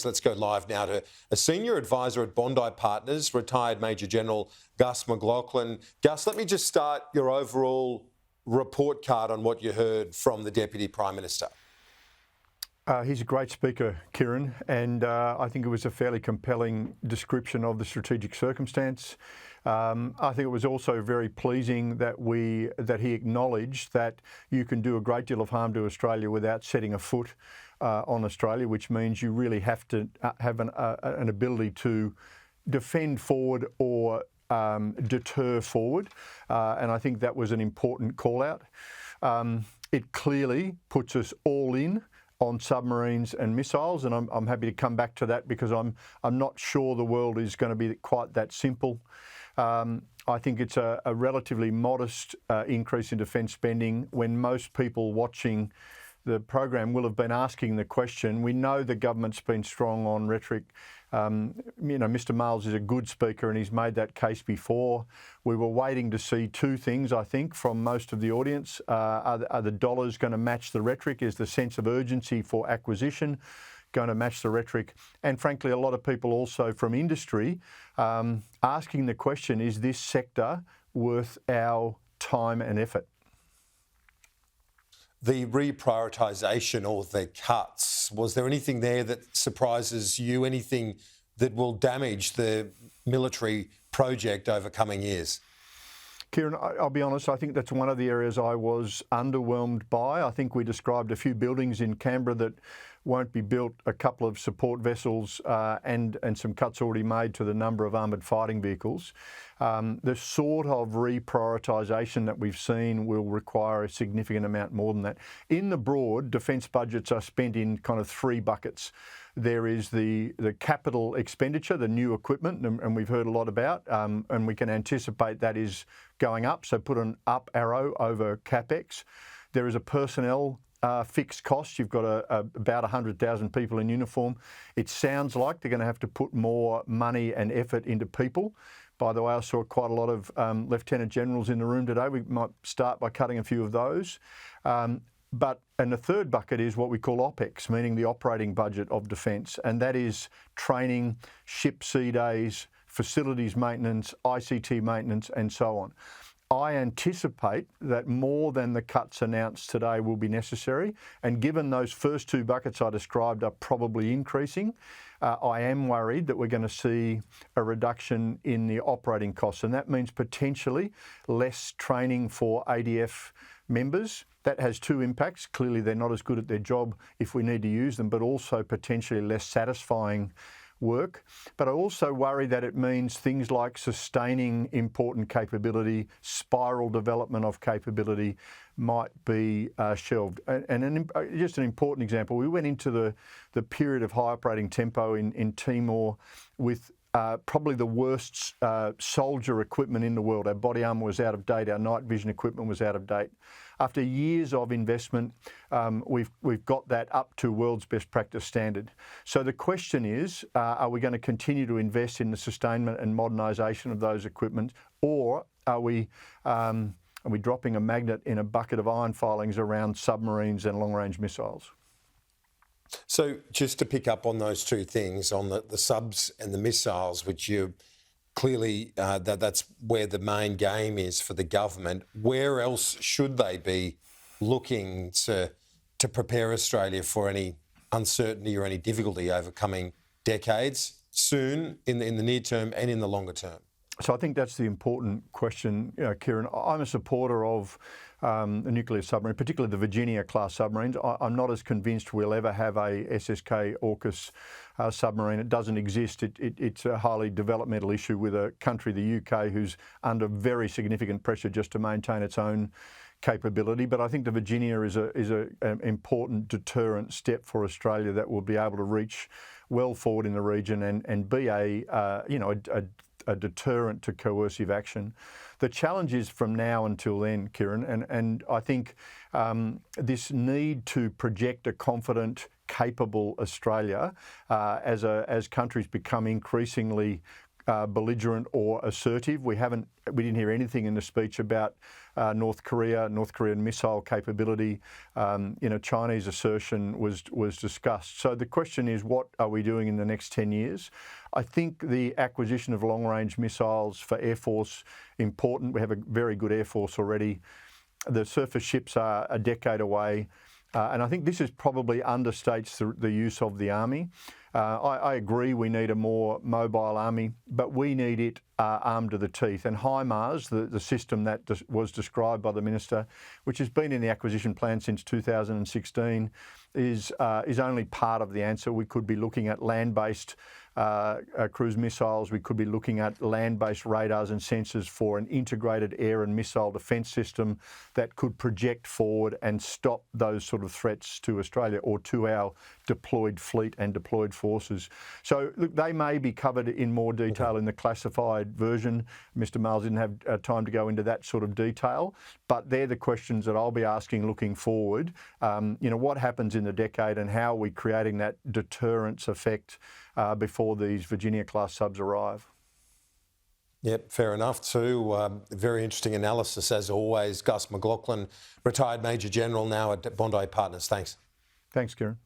Let's go live now to a senior advisor at Bondi Partners, retired Major General Fergus McLachlan. Gus, let me just start your overall report card on what you heard from the Deputy Prime Minister. He's a great speaker, Kieran, and I think it was a fairly compelling description of the strategic circumstance. I think it was also very pleasing that he acknowledged that you can do a great deal of harm to Australia without setting a foot on Australia, which means you really have to have an ability to defend forward or deter forward, and I think that was an important call out. It clearly puts us all in on submarines and missiles, and I'm happy to come back to that because I'm not sure the world is going to be quite that simple. I think it's a relatively modest increase in defence spending when most people watching the program will have been asking the question. We know the government's been strong on rhetoric. Mr. Marles is a good speaker and he's made that case before. We were waiting to see two things, I think, from most of the audience. Are the dollars going to match the rhetoric? Is the sense of urgency for acquisition going to match the rhetoric? And frankly, a lot of people also from industry asking the question, is this sector worth our time and effort? The reprioritisation or the cuts, was there anything there that surprises you, anything that will damage the military project over coming years? Kieran, I'll be honest, I think that's one of the areas I was underwhelmed by. I think we described a few buildings in Canberra that won't be built, a couple of support vessels and some cuts already made to the number of armoured fighting vehicles. The sort of reprioritisation that we've seen will require a significant amount more than that. In the broad, defence budgets are spent in kind of three buckets. There is the capital expenditure, the new equipment, and we've heard a lot about, and we can anticipate that is going up, so put an up arrow over CapEx. There is a personnel fixed cost. You've got about 100,000 people in uniform. It sounds like they're going to have to put more money and effort into people. By the way, I saw quite a lot of Lieutenant Generals in the room today. We might start by cutting a few of those. And the third bucket is what we call OPEX, meaning the operating budget of defence, and that is training, ship sea days, facilities maintenance, ICT maintenance, and so on. I anticipate that more than the cuts announced today will be necessary, and given those first two buckets I described are probably increasing, I am worried that we're going to see a reduction in the operating costs, and that means potentially less training for ADF members. That has two impacts. Clearly, they're not as good at their job if we need to use them, but also potentially less satisfying work. But I also worry that it means things like sustaining important capability, spiral development of capability might be shelved. And just an important example, we went into the period of high operating tempo in Timor with probably the worst soldier equipment in the world. Our body armour was out of date, our night vision equipment was out of date. After years of investment, we've got that up to world's best practice standard. So the question is, are we going to continue to invest in the sustainment and modernisation of those equipment, or are we dropping a magnet in a bucket of iron filings around submarines and long-range missiles? So just to pick up on those two things, on the subs and the missiles, which you clearly, that's where the main game is for the government. Where else should they be looking to prepare Australia for any uncertainty or any difficulty over coming decades, soon, in the near term and in the longer term? So I think that's the important question, Kieran. I'm a supporter of the nuclear submarine, particularly the Virginia-class submarines. I'm not as convinced we'll ever have a SSK AUKUS submarine. It doesn't exist. It's a highly developmental issue with a country, the UK, who's under very significant pressure just to maintain its own capability. But I think the Virginia is an important deterrent step for Australia that will be able to reach well forward in the region and be a deterrent to coercive action. The challenge is from now until then, Kieran, and I think this need to project a confident, capable Australia as countries become increasingly belligerent or assertive. We didn't hear anything in the speech about North Korean missile capability. Chinese assertion was discussed. So the question is, what are we doing in the next 10 years? I think the acquisition of long-range missiles for Air Force important. We have a very good Air Force already. The surface ships are a decade away. And I think this is probably understates the use of the Army. I agree we need a more mobile Army, but we need it armed to the teeth. And HIMARS, the system that was described by the Minister, which has been in the acquisition plan since 2016, is only part of the answer. We could be looking at land-based cruise missiles. We could be looking at land-based radars and sensors for an integrated air and missile defence system that could project forward and stop those sort of threats to Australia or to our deployed fleet and deployed forces. So look, they may be covered in more detail in the classified version. Mr. Marles didn't have time to go into that sort of detail, but they're the questions that I'll be asking looking forward. What happens in the decade and how are we creating that deterrence effect before these Virginia-class subs arrive? Yep, fair enough too. Very interesting analysis as always. Gus McLachlan, retired Major General now at Bondi Partners. Thanks. Thanks, Kieran.